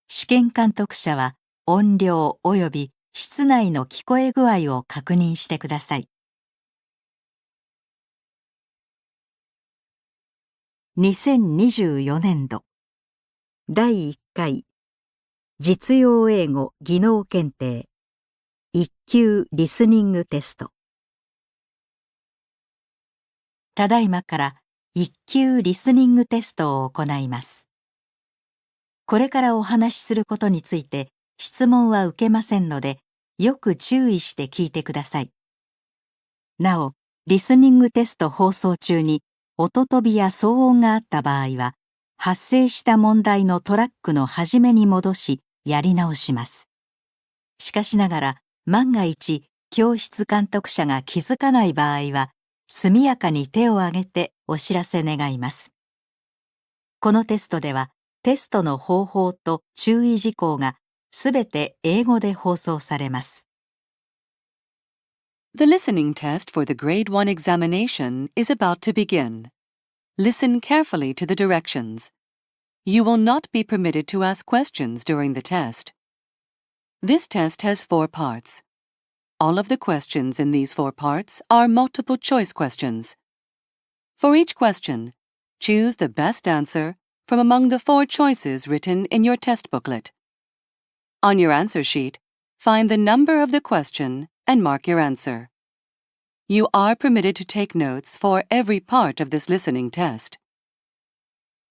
試験監督者は音量及び室内の聞こえ具合を確認してください。2024年度第1回実用英語技能検定1級リスニングテスト。ただいまから1級リスニングテストを行います。これからお話しすることについて質問は受けませんので、よく注意して聞いてください。なお、リスニングテスト放送中に音飛びや騒音があった場合は、発生した問題のトラックの始めに戻し、やり直します。しかしながら、万が一、教室監督者が気づかない場合は、速やかに手を挙げてお知らせ願います。このテストでは、テストの方法と注意事項がすべて英語で放送されます。The listening test for the Grade 1 examination is about to begin. Listen carefully to the directions. You will not be permitted to ask questions during the test. This test has 4 parts. All of the questions in these 4 parts are multiple choice questions. For each question, choose the best answer from among the 4 choices written in your test booklet. On your answer sheet, find the number of the question and mark your answer. You are permitted to take notes for every part of this listening test.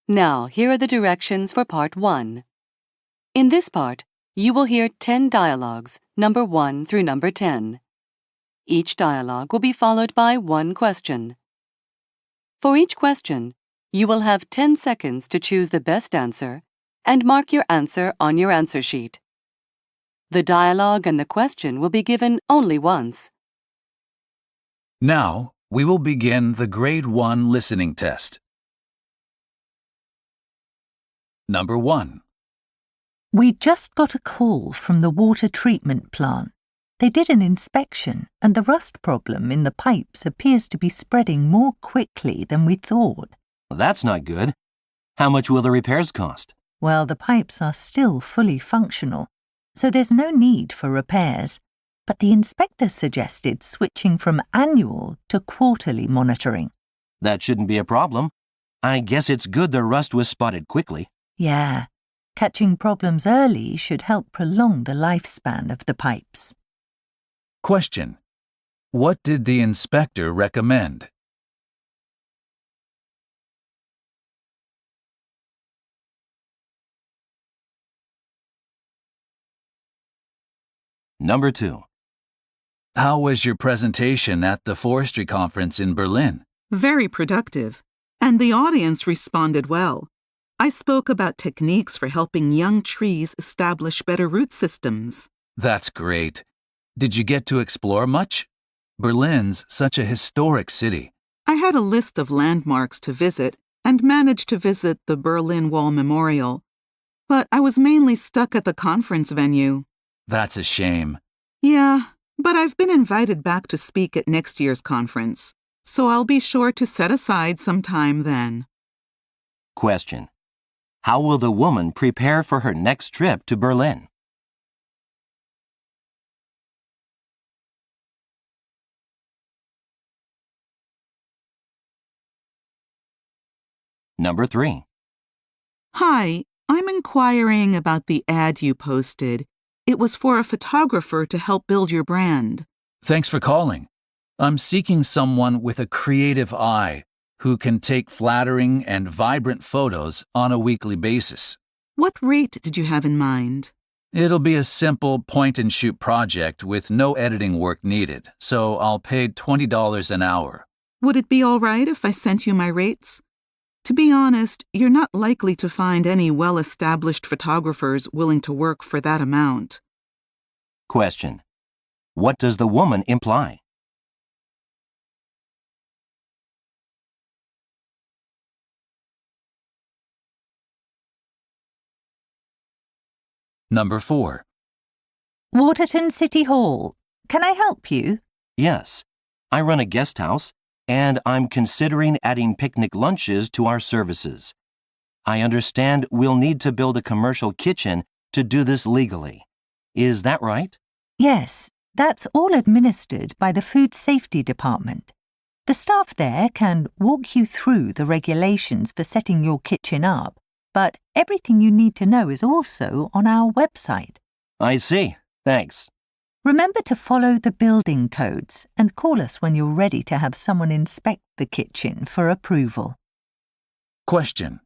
Now, here are the directions for Part 1. In this part, you will hear 10 dialogues, number 1 through number 10. Each dialogue will be followed by 1 question. For each question, you will have 10 seconds to choose the best answer and mark your answer on your answer sheet. The dialogue and the question will be given only once. Now, we will begin the Grade 1 listening test. Number 1. We just got a call from the water treatment plant. They did an inspection, and the rust problem in the pipes appears to be spreading more quickly than we thought. Well, that's not good. How much will the repairs cost? Well, the pipes are still fully functional, so there's no need for repairs. But the inspector suggested switching from annual to quarterly monitoring. That shouldn't be a problem. I guess it's good the rust was spotted quickly. Yeah, catching problems early should help prolong the lifespan of the pipes. Question. What did the inspector recommend? Number 2. How was your presentation at the forestry conference in Berlin? Very productive, and the audience responded well. I spoke about techniques for helping young trees establish better root systems. That's great. Did you get to explore much? Berlin's such a historic city. I had a list of landmarks to visit and managed to visit the Berlin Wall Memorial. But I was mainly stuck at the conference venue. That's a shame. Yeah, but I've been invited back to speak at next year's conference, so I'll be sure to set aside some time then. Question. How will the woman prepare for her next trip to Berlin? Number 3. Hi, I'm inquiring about the ad you posted. It was for a photographer to help build your brand. Thanks for calling. I'm seeking someone with a creative eye who can take flattering and vibrant photos on a weekly basis. What rate did you have in mind? It'll be a simple point-and-shoot project with no editing work needed, so I'll pay $20 an hour. Would it be all right if I sent you my rates? To be honest, you're not likely to find any well-established photographers willing to work for that amount. Question. What does the woman imply? Number 4. Waterton City Hall. Can I help you? Yes. I run a guest house, and I'm considering adding picnic lunches to our services. I understand we'll need to build a commercial kitchen to do this legally. Is that right? Yes, that's all administered by the Food Safety Department. The staff there can walk you through the regulations for setting your kitchen up, but everything you need to know is also on our website. I see. Thanks. Remember to follow the building codes and call us when you're ready to have someone inspect the kitchen for approval. Question.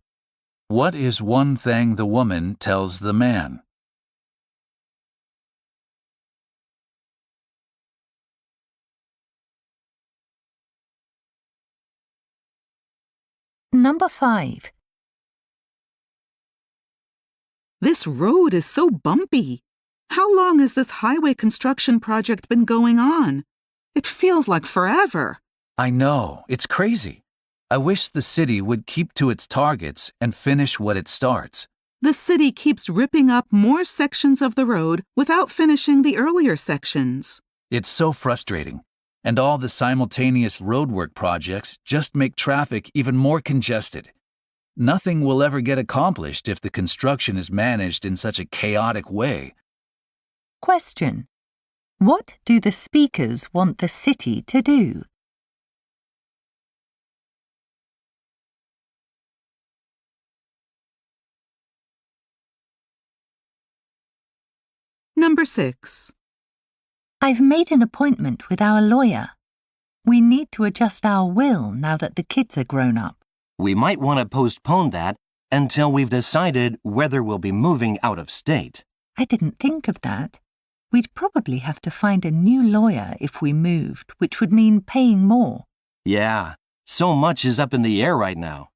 What is one thing the woman tells the man? Number 5. This road is so bumpy. How long has this highway construction project been going on? It feels like forever. I know, it's crazy. I wish the city would keep to its targets and finish what it starts. The city keeps ripping up more sections of the road without finishing the earlier sections. It's so frustrating. And all the simultaneous roadwork projects just make traffic even more congested. Nothing will ever get accomplished if the construction is managed in such a chaotic way. Question. What do the speakers want the city to do? Number 6. I've made an appointment with our lawyer. We need to adjust our will now that the kids are grown up. We might want to postpone that until we've decided whether we'll be moving out of state. I didn't think of that. We'd probably have to find a new lawyer if we moved, which would mean paying more. Yeah, so much is up in the air right now.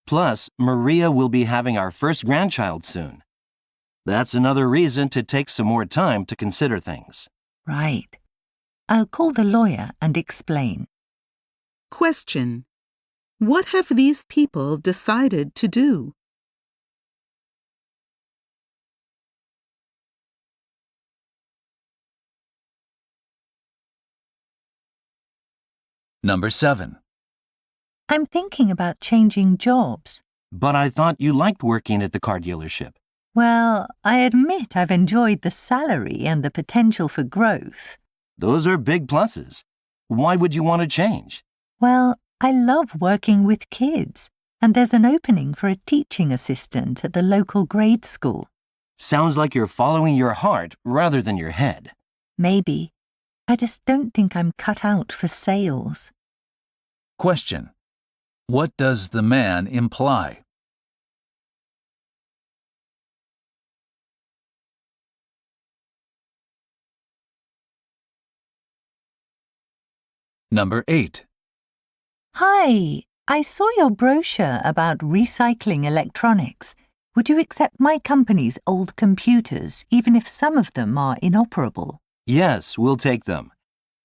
Plus, Maria will be having our first grandchild soon. That's another reason to take some more time to consider things. Right. I'll call the lawyer and explain. Question. What have these people decided to do? Number 7. I'm thinking about changing jobs. But I thought you liked working at the car dealership. Well, I admit I've enjoyed the salary and the potential for growth. Those are big pluses. Why would you want to change? Well, I love working with kids, and there's an opening for a teaching assistant at the local grade school. Sounds like you're following your heart rather than your head. Maybe. I just don't think I'm cut out for sales. Question. What does the man imply? Number 8. Hi, I saw your brochure about recycling electronics. Would you accept my company's old computers, even if some of them are inoperable? Yes, we'll take them.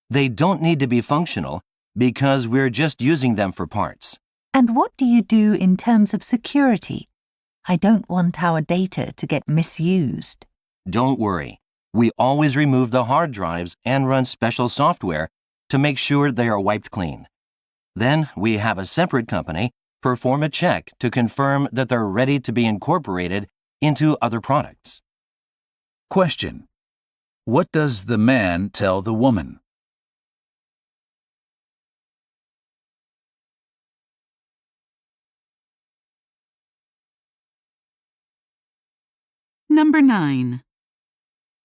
They don't need to be functional because we're just using them for parts. And what do you do in terms of security? I don't want our data to get misused. Don't worry. We always remove the hard drives and run special software to make sure they are wiped clean. Then we have a separate company perform a check to confirm that they're ready to be incorporated into other products. Question. What does the man tell the woman? Number 9.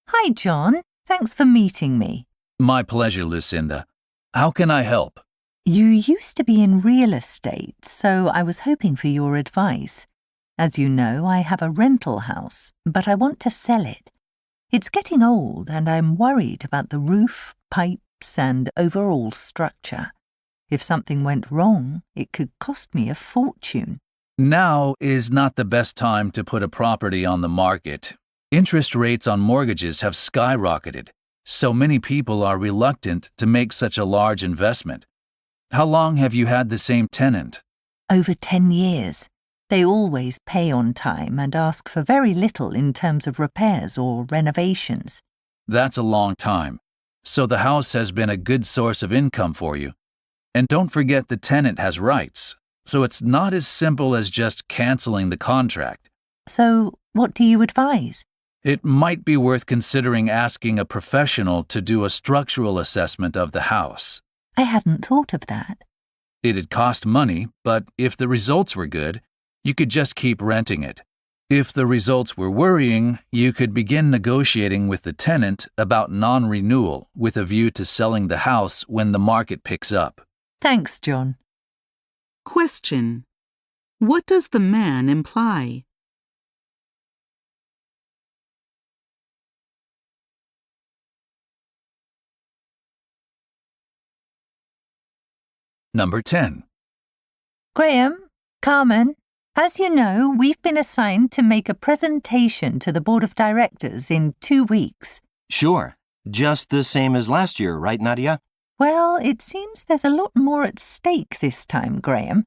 Hi, John. Thanks for meeting me. My pleasure, Lucinda. How can I help? You used to be in real estate, so I was hoping for your advice. As you know, I have a rental house, but I want to sell it. It's getting old, and I'm worried about the roof, pipes, and overall structure. If something went wrong, it could cost me a fortune. Now is not the best time to put a property on the market. Interest rates on mortgages have skyrocketed, so many people are reluctant to make such a large investment. How long have you had the same tenant? Over 10 years. They always pay on time and ask for very little in terms of repairs or renovations. That's a long time. So the house has been a good source of income for you. And don't forget the tenant has rights, so it's not as simple as just canceling the contract. So, what do you advise? It might be worth considering asking a professional to do a structural assessment of the house. I hadn't thought of that. It'd cost money, but if the results were good, you could just keep renting it. If the results were worrying, you could begin negotiating with the tenant about non-renewal with a view to selling the house when the market picks up. Thanks, John. Question. What does the man imply? Number 10. Graham, Carmen, as you know, we've been assigned to make a presentation to the Board of Directors in 2 weeks. Sure. Just the same as last year, right, Nadia? Well, it seems there's a lot more at stake this time, Graham.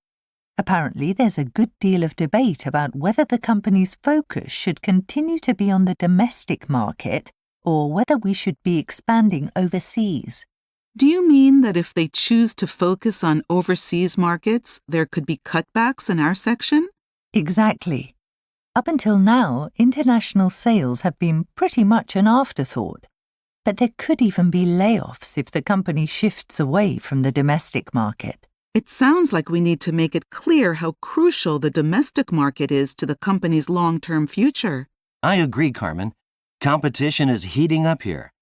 Apparently, there's a good deal of debate about whether the company's focus should continue to be on the domestic market or whether we should be expanding overseas. Do you mean that if they choose to focus on overseas markets, there could be cutbacks in our section? Exactly. Up until now, international sales have been pretty much an afterthought. But there could even be layoffs if the company shifts away from the domestic market. It sounds like we need to make it clear how crucial the domestic market is to the company's long-term future. I agree, Carmen. Competition is heating up here.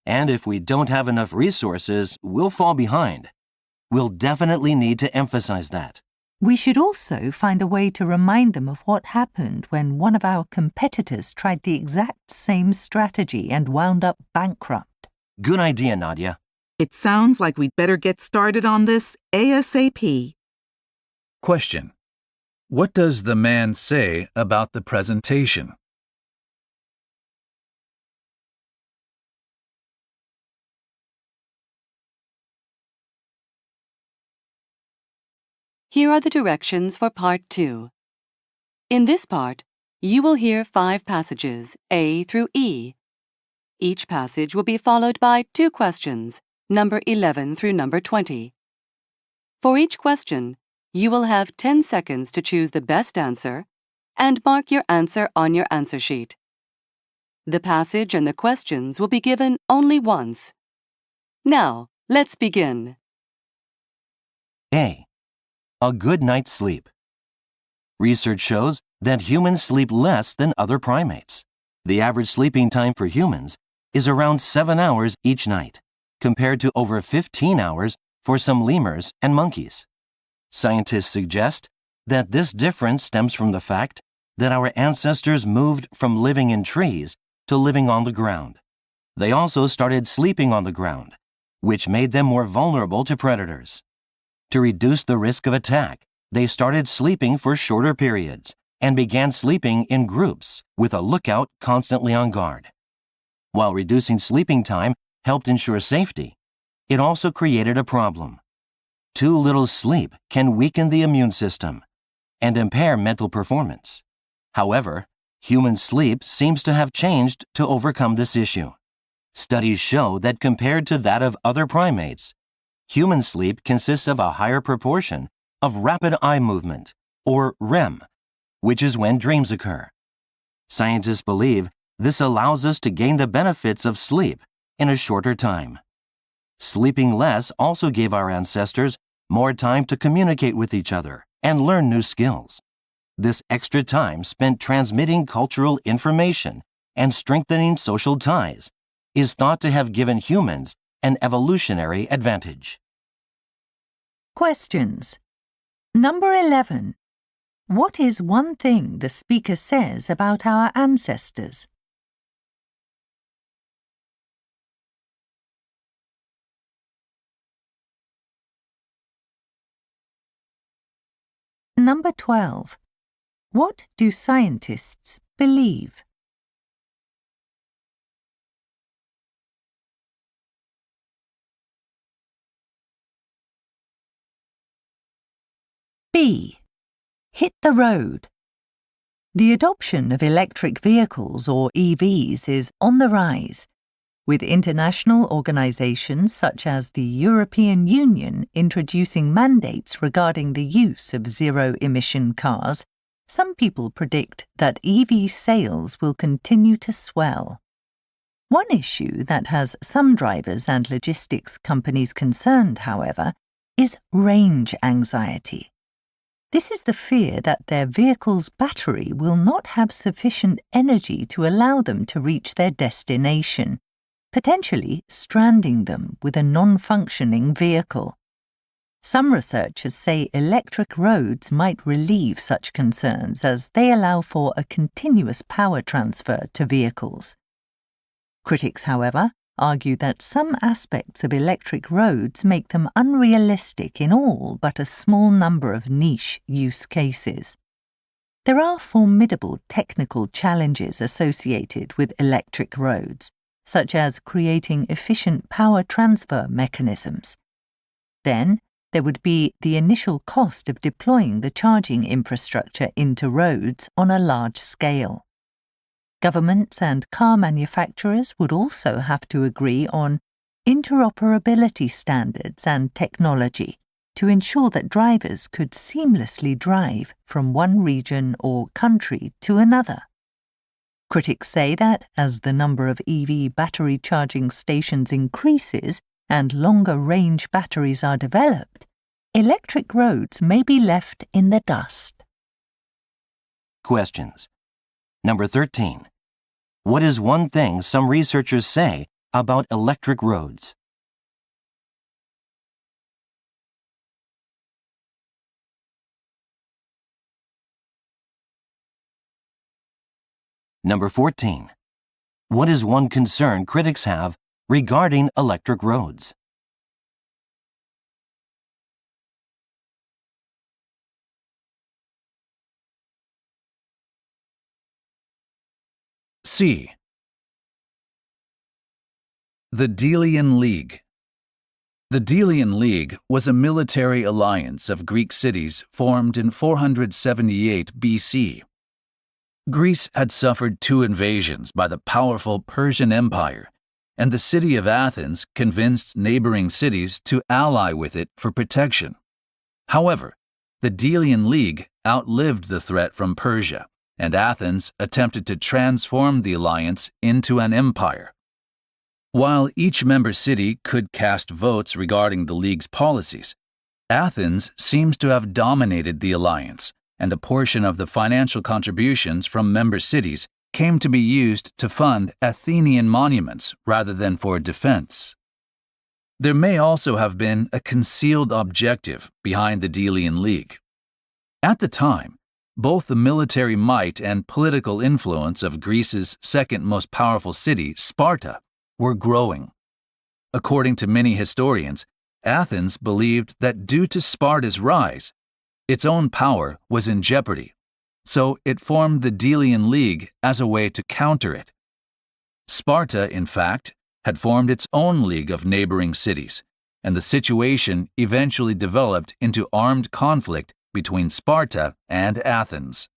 And if we don't have enough resources, we'll fall behind. We'll definitely need to emphasize that. We should also find a way to remind them of what happened when one of our competitors tried the exact same strategy and wound up bankrupt. Good idea, Nadia. It sounds like we'd better get started on this ASAP. Question. What does the man say about the presentation? Here are the directions for Part 2. In this part, you will hear 5 passages, A through E. Each passage will be followed by 2 questions, number 11 through number 20. For each question, you will have 10 seconds to choose the best answer and mark your answer on your answer sheet. The passage and the questions will be given only once. Now, let's begin. A. A good night's sleep. Research shows that humans sleep less than other primates. The average sleeping time for humans is around 7 hours each night, compared to over 15 hours for some lemurs and monkeys. Scientists suggest that this difference stems from the fact that our ancestors moved from living in trees to living on the ground. They also started sleeping on the ground, which made them more vulnerable to predators. To reduce the risk of attack, they started sleeping for shorter periods and began sleeping in groups with a lookout constantly on guard. While reducing sleeping time helped ensure safety, it also created a problem. Too little sleep can weaken the immune system and impair mental performance. However, human sleep seems to have changed to overcome this issue. Studies show that compared to that of other primates, human sleep consists of a higher proportion of rapid eye movement, or REM, which is when dreams occur. Scientists believe this allows us to gain the benefits of sleep in a shorter time. Sleeping less also gave our ancestors more time to communicate with each other and learn new skills. This extra time spent transmitting cultural information and strengthening social ties is thought to have given humans an evolutionary advantage. Questions. Number 11. What is one thing the speaker says about our ancestors? Number 12. What do scientists believe? B. Hit the road. The adoption of electric vehicles, or EVs, is on the rise, with international organizations such as the European Union introducing mandates regarding the use of zero-emission cars, some people predict that EV sales will continue to swell. One issue that has some drivers and logistics companies concerned, however, is range anxiety. This is the fear that their vehicle's battery will not have sufficient energy to allow them to reach their destination, potentially stranding them with a non-functioning vehicle. Some researchers say electric roads might relieve such concerns as they allow for a continuous power transfer to vehicles. Critics, however, argue that some aspects of electric roads make them unrealistic in all but a small number of niche use cases. There are formidable technical challenges associated with electric roads, such as creating efficient power transfer mechanisms. Then, there would be the initial cost of deploying the charging infrastructure into roads on a large scale. Governments and car manufacturers would also have to agree on interoperability standards and technology to ensure that drivers could seamlessly drive from one region or country to another. Critics say that as the number of EV battery charging stations increases and longer-range batteries are developed, electric roads may be left in the dust. Questions. Number 13. What is one thing some researchers say about electric roads? Number 14. What is one concern critics have regarding electric roads? C. The Delian League. The Delian League was a military alliance of Greek cities formed in 478 BC. Greece had suffered 2 invasions by the powerful Persian Empire, and the city of Athens convinced neighboring cities to ally with it for protection. However, the Delian League outlived the threat from Persia, and Athens attempted to transform the alliance into an empire. While each member city could cast votes regarding the League's policies, Athens seems to have dominated the alliance, and a portion of the financial contributions from member cities came to be used to fund Athenian monuments rather than for defense. There may also have been a concealed objective behind the Delian League. At the time, both the military might and political influence of Greece's second most powerful city, Sparta, were growing. According to many historians, Athens believed that due to Sparta's rise, its own power was in jeopardy, so it formed the Delian League as a way to counter it. Sparta, in fact, had formed its own league of neighboring cities, and the situation eventually developed into armed conflict between Sparta and Athens.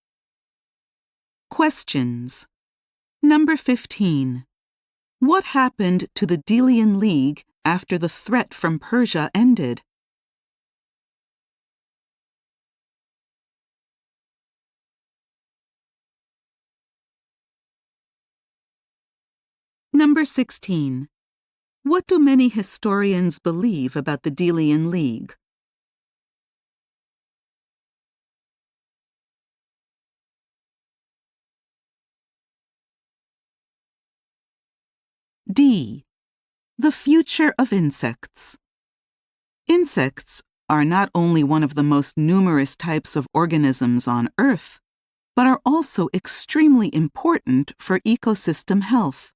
Questions. Number 15. What happened to the Delian League after the threat from Persia ended? Number 16. What do many historians believe about the Delian League? D. The future of insects. Insects are not only one of the most numerous types of organisms on Earth, but are also extremely important for ecosystem health.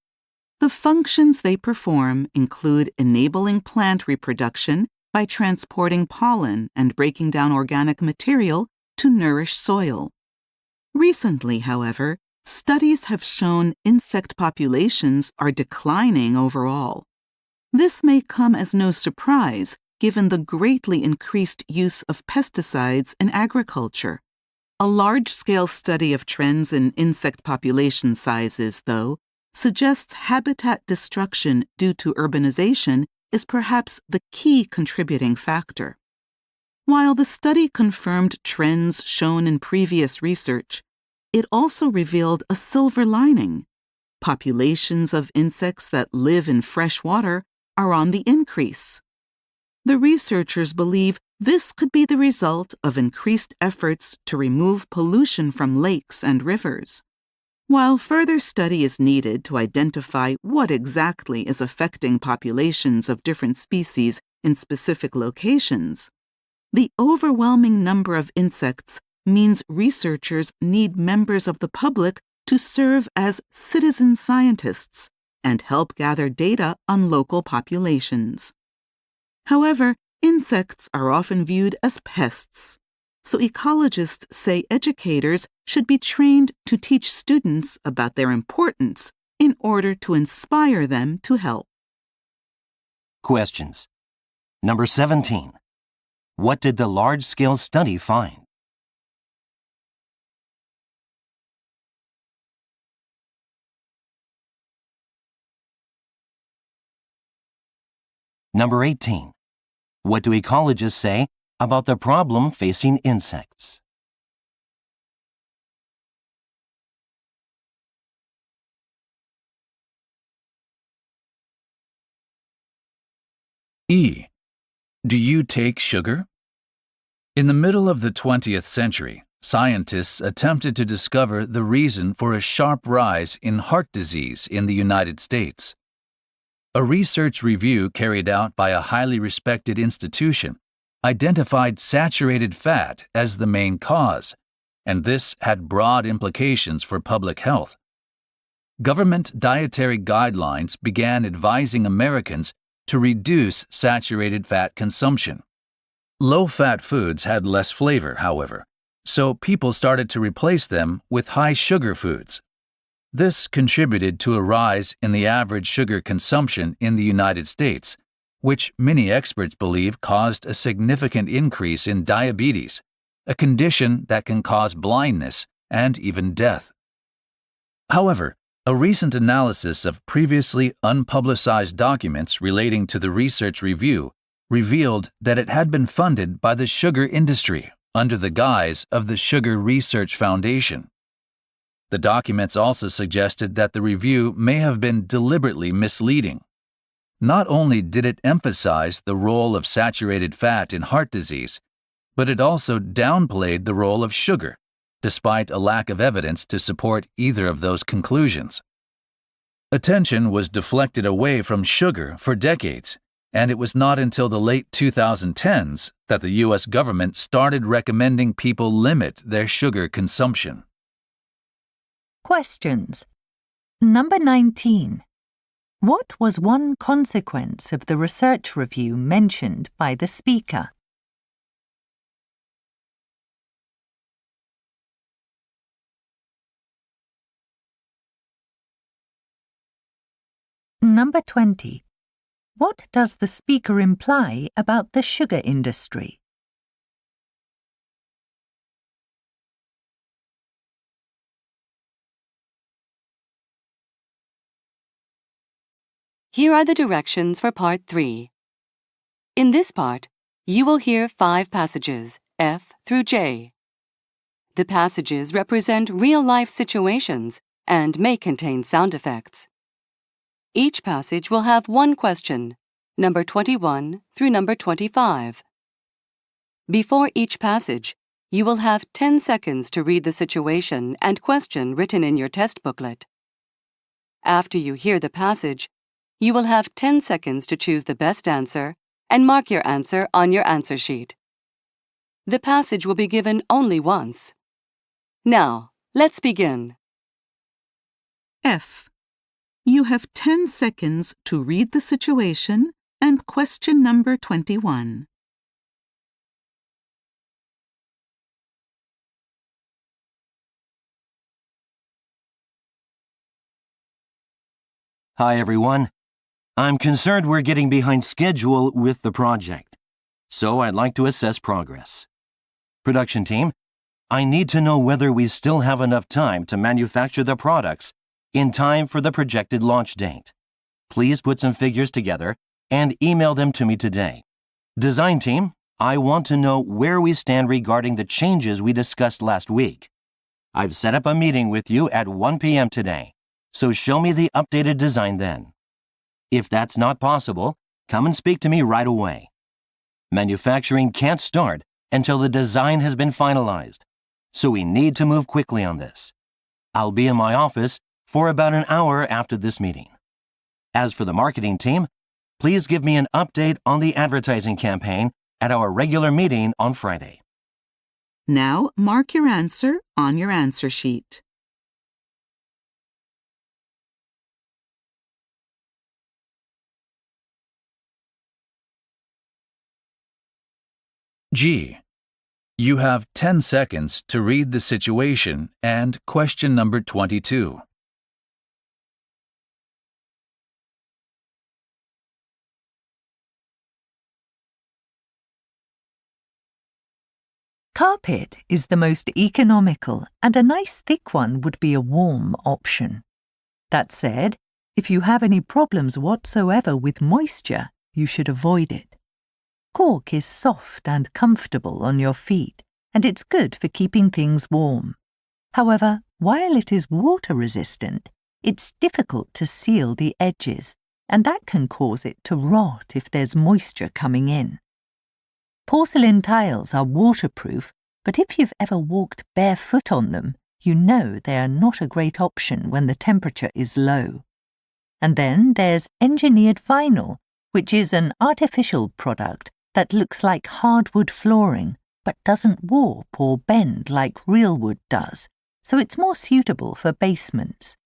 The functions they perform include enabling plant reproduction by transporting pollen and breaking down organic material to nourish soil. Recently, however, studies have shown insect populations are declining overall. This may come as no surprise given the greatly increased use of pesticides in agriculture. A large-scale study of trends in insect population sizes, though, suggests habitat destruction due to urbanization is perhaps the key contributing factor. While the study confirmed trends shown in previous research, it also revealed a silver lining. Populations of insects that live in fresh water are on the increase. The researchers believe this could be the result of increased efforts to remove pollution from lakes and rivers. While further study is needed to identify what exactly is affecting populations of different species in specific locations, the overwhelming number of insects means researchers need members of the public to serve as citizen scientists and help gather data on local populations. However, insects are often viewed as pests, so ecologists say educators should be trained to teach students about their importance in order to inspire them to help. Questions. Number 17. What did the large-scale study find? Number 18. What do ecologists say about the problem facing insects? E. Do you take sugar? In the middle of the 20th century, scientists attempted to discover the reason for a sharp rise in heart disease in the United States. A research review carried out by a highly respected institution identified saturated fat as the main cause, and this had broad implications for public health. Government dietary guidelines began advising Americans to reduce saturated fat consumption. Low-fat foods had less flavor, however, so people started to replace them with high-sugar foods. This contributed to a rise in the average sugar consumption in the United States, which many experts believe caused a significant increase in diabetes, a condition that can cause blindness and even death. However, a recent analysis of previously unpublicized documents relating to the research review revealed that it had been funded by the sugar industry under the guise of the Sugar Research Foundation. The documents also suggested that the review may have been deliberately misleading. Not only did it emphasize the role of saturated fat in heart disease, but it also downplayed the role of sugar, despite a lack of evidence to support either of those conclusions. Attention was deflected away from sugar for decades, and it was not until the late 2010s that the U.S. government started recommending people limit their sugar consumption. Questions. Number 19. What was one consequence of the research review mentioned by the speaker? Number 20. What does the speaker imply about the sugar industry? Here are the directions for Part 3. In this part, you will hear 5 passages, F through J. The passages represent real-life situations and may contain sound effects. Each passage will have one question, number 21 through number 25. Before each passage, you will have 10 seconds to read the situation and question written in your test booklet. After you hear the passage, you will have 10 seconds to choose the best answer and mark your answer on your answer sheet. The passage will be given only once. Now, let's begin. F. You have 10 seconds to read the situation and question number 21. Hi, everyone. I'm concerned we're getting behind schedule with the project, so I'd like to assess progress. Production team, I need to know whether we still have enough time to manufacture the products in time for the projected launch date. Please put some figures together and email them to me today. Design team, I want to know where we stand regarding the changes we discussed last week. I've set up a meeting with you at 1 p.m. today, so show me the updated design then. If that's not possible, come and speak to me right away. Manufacturing can't start until the design has been finalized, so we need to move quickly on this. I'll be in my office for about an hour after this meeting. As for the marketing team, please give me an update on the advertising campaign at our regular meeting on Friday. Now mark your answer on your answer sheet. G. You have 10 seconds to read the situation and question number 22. Carpet is the most economical, and a nice thick one would be a warm option. That said, if you have any problems whatsoever with moisture, you should avoid it. Cork is soft and comfortable on your feet, and it's good for keeping things warm. However, while it is water-resistant, it's difficult to seal the edges, and that can cause it to rot if there's moisture coming in. Porcelain tiles are waterproof, but if you've ever walked barefoot on them, you know they are not a great option when the temperature is low. And then there's engineered vinyl, which is an artificial product that looks like hardwood flooring, but doesn't warp or bend like real wood does, so it's more suitable for basements.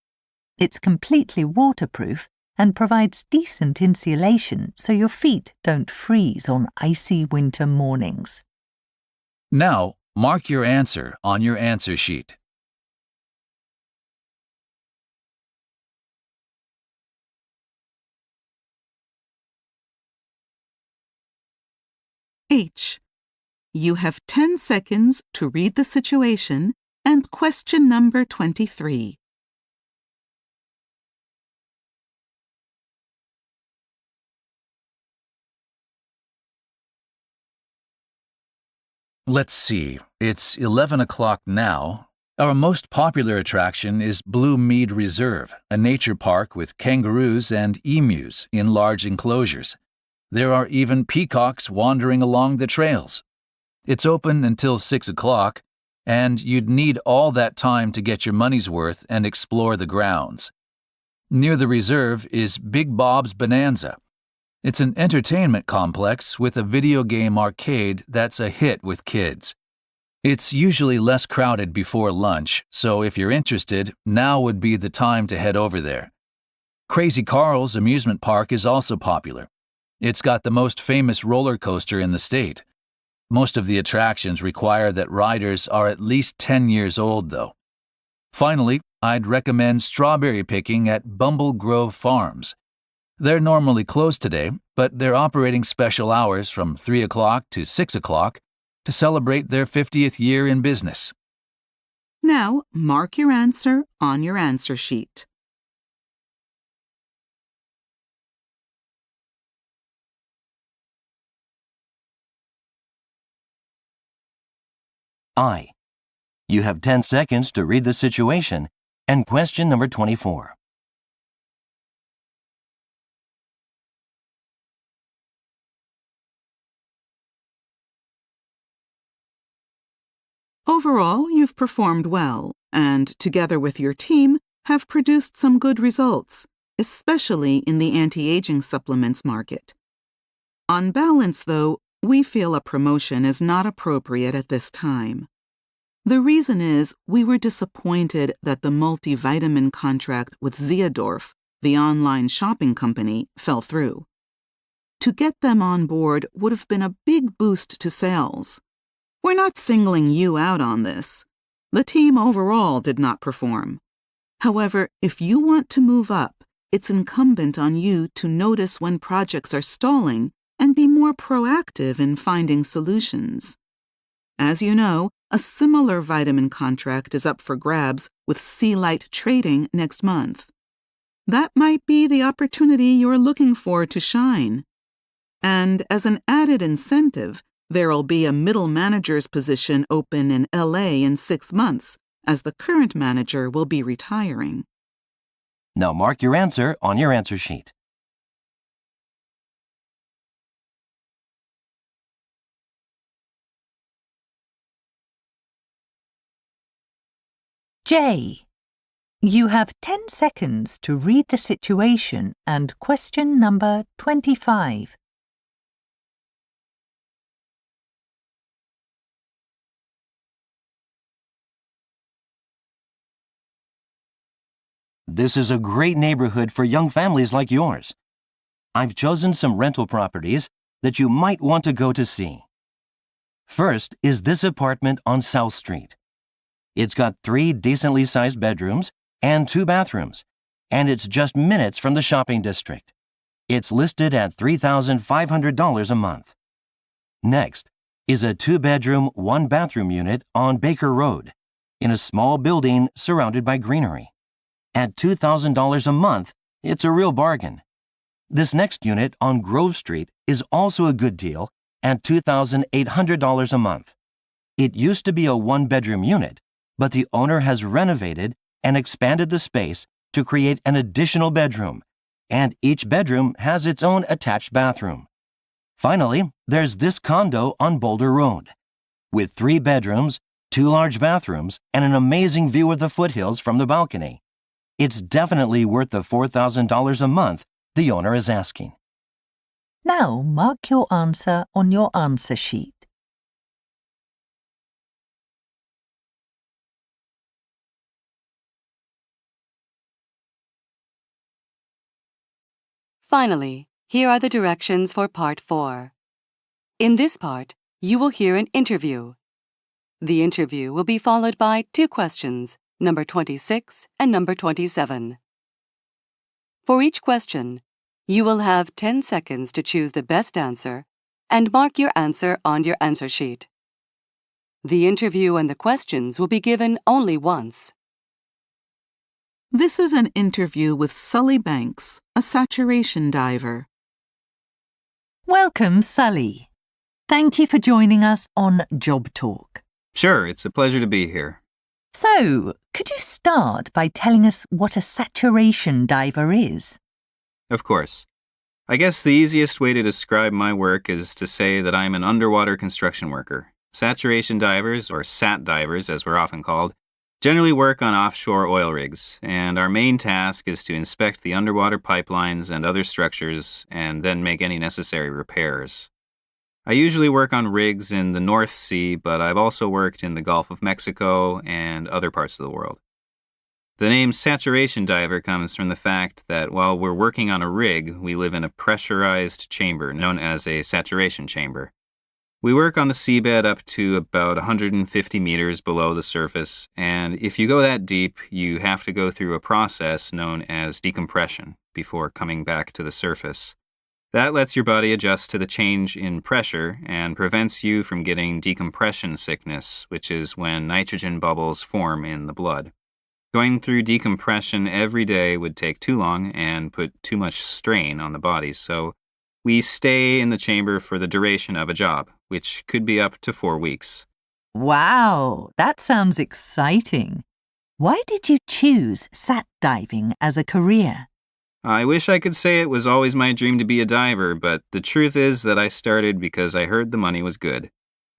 It's completely waterproof and provides decent insulation so your feet don't freeze on icy winter mornings. Now, mark your answer on your answer sheet. H. You have 10 seconds to read the situation and question number 23. Let's see, it's 11 o'clock now. Our most popular attraction is Blue Mead Reserve, a nature park with kangaroos and emus in large enclosures. There are even peacocks wandering along the trails. It's open until 6 o'clock, and you'd need all that time to get your money's worth and explore the grounds. Near the reserve is Big Bob's Bonanza. It's an entertainment complex with a video game arcade that's a hit with kids. It's usually less crowded before lunch, so if you're interested, now would be the time to head over there. Crazy Carl's amusement park is also popular. It's got the most famous roller coaster in the state. Most of the attractions require that riders are at least 10 years old, though. Finally, I'd recommend strawberry picking at Bumble Grove Farms. They're normally closed today, but they're operating special hours from 3 o'clock to 6 o'clock to celebrate their 50th year in business. Now, mark your answer on your answer sheet. I. You have 10 seconds to read the situation and question number 24. Overall, you've performed well and, together with your team, have produced some good results, especially in the anti-aging supplements market. On balance, though, we feel a promotion is not appropriate at this time. The reason is we were disappointed that the multivitamin contract with Zeodorf, the online shopping company, fell through. To get them on board would have been a big boost to sales. We're not singling you out on this. The team overall did not perform. However, if you want to move up, it's incumbent on you to notice when projects are stalling and be more proactive in finding solutions. As you know, a similar vitamin contract is up for grabs with Sea Light Trading next month. That might be the opportunity you're looking for to shine. And as an added incentive, There'll be a middle manager's position open in LA in 6 months, as the current manager will be retiring. Now mark your answer on your answer sheet. J. You have 10 seconds to read the situation and question number 25. This is a great neighborhood for young families like yours. I've chosen some rental properties that you might want to go to see. First is this apartment on South Street. It's got 3 decently sized bedrooms and 2 bathrooms, and it's just minutes from the shopping district. It's listed at $3,500 a month. Next is a 2-bedroom, 1-bathroom unit on Baker Road, in a small building surrounded by greenery. At $2,000 a month, it's a real bargain. This next unit on Grove Street is also a good deal at $2,800 a month. It used to be a 1-bedroom unit, but the owner has renovated and expanded the space to create an additional bedroom, and each bedroom has its own attached bathroom. Finally, there's this condo on Boulder Road, with 3 bedrooms, 2 large bathrooms, and an amazing view of the foothills from the balcony. It's definitely worth the $4,000 a month the owner is asking. Now mark your answer on your answer sheet. Finally, here are the directions for Part 4. In this part, you will hear an interview. The interview will be followed by 2 questions, number 26 and number 27. For each question, you will have 10 seconds to choose the best answer and mark your answer on your answer sheet. The interview and the questions will be given only once. This is an interview with Sully Banks, a saturation diver. Welcome, Sully. Thank you for joining us on Job Talk. Sure, it's a pleasure to be here. So, could you start by telling us what a saturation diver is? Of course. I guess the easiest way to describe my work is to say that I'm an underwater construction worker. Saturation divers, or SAT divers as we're often called, generally work on offshore oil rigs, and our main task is to inspect the underwater pipelines and other structures and then make any necessary repairs. I usually work on rigs in the North Sea, but I've also worked in the Gulf of Mexico and other parts of the world. The name saturation diver comes from the fact that while we're working on a rig, we live in a pressurized chamber known as a saturation chamber. We work on the seabed up to about 150 meters below the surface, and if you go that deep, you have to go through a process known as decompression before coming back to the surface. That lets your body adjust to the change in pressure and prevents you from getting decompression sickness, which is when nitrogen bubbles form in the blood. Going through decompression every day would take too long and put too much strain on the body, so we stay in the chamber for the duration of a job, which could be up to 4 weeks. Wow, that sounds exciting. Why did you choose sat diving as a career? I wish I could say it was always my dream to be a diver, but the truth is that I started because I heard the money was good.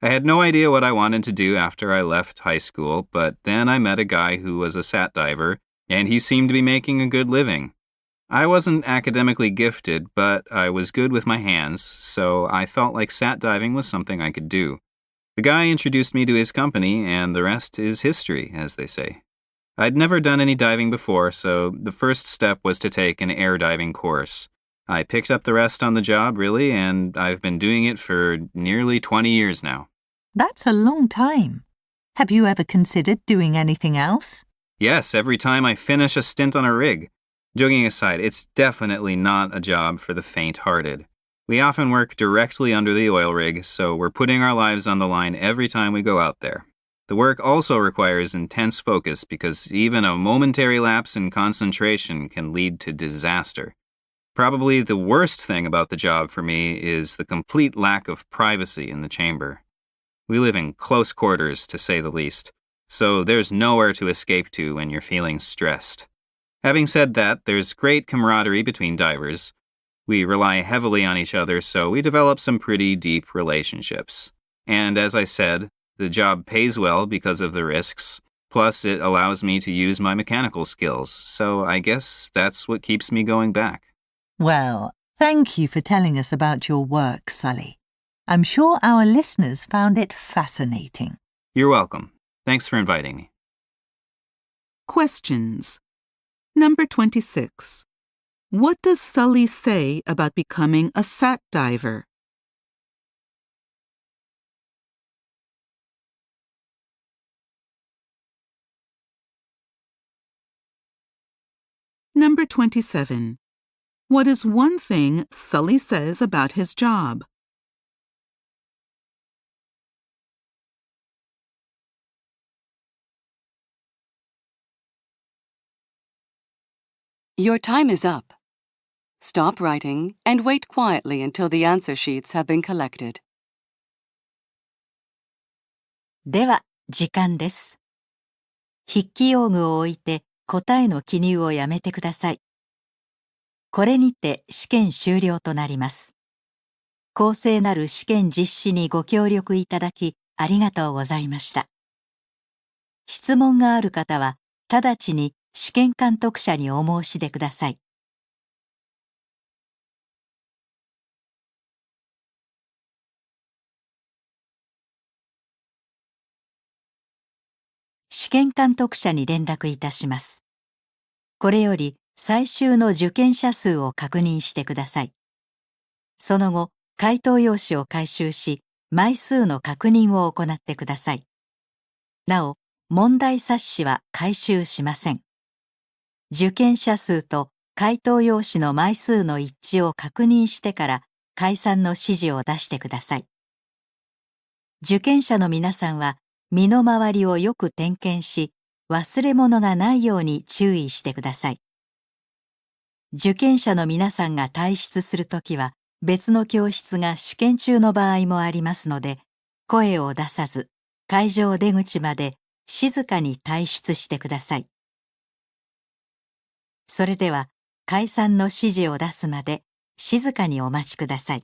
I had no idea what I wanted to do after I left high school, but then I met a guy who was a sat diver, and he seemed to be making a good living. I wasn't academically gifted, but I was good with my hands, so I felt like sat diving was something I could do. The guy introduced me to his company, and the rest is history, as they say. I'd never done any diving before, so the first step was to take an air diving course. I picked up the rest on the job, really, and I've been doing it for nearly 20 years now. That's a long time. Have you ever considered doing anything else? Yes, every time I finish a stint on a rig. Joking aside, it's definitely not a job for the faint-hearted. We often work directly under the oil rig, so we're putting our lives on the line every time we go out there. The work also requires intense focus because even a momentary lapse in concentration can lead to disaster. Probably the worst thing about the job for me is the complete lack of privacy in the chamber. We live in close quarters, to say the least, so there's nowhere to escape to when you're feeling stressed. Having said that, there's great camaraderie between divers. We rely heavily on each other, so we develop some pretty deep relationships. And as I said, the job pays well because of the risks, plus it allows me to use my mechanical skills, so I guess that's what keeps me going back. Well, thank you for telling us about your work, Sully. I'm sure our listeners found it fascinating. You're welcome. Thanks for inviting me. Questions. Number 26. What does Sully say about becoming a sat diver? Number 27. What is one thing Sully says about his job? Your time is up. Stop writing and wait quietly until the answer sheets have been collected. では、時間です。筆記用具を置いて答えの記入をやめてください。これにて試験終了となります。公正なる試験実施にご協力いただきありがとうございました。質問がある方は直ちに試験監督者にお申し出ください。試験監督者に連絡いたします。これより最終の受験者数を確認してください。その後、回答用紙を回収し、枚数の確認を行ってください。なお、問題冊子は回収しません。受験者数と回答用紙の枚数の一致を確認してから解散の指示を出してください。受験者の皆さんは身の回りをよく点検し、忘れ物がないように注意してください。受験者の皆さんが退出するときは別の教室が試験中の場合もありますので、声を出さず会場出口まで静かに退出してください。それでは解散の指示を出すまで静かにお待ちください。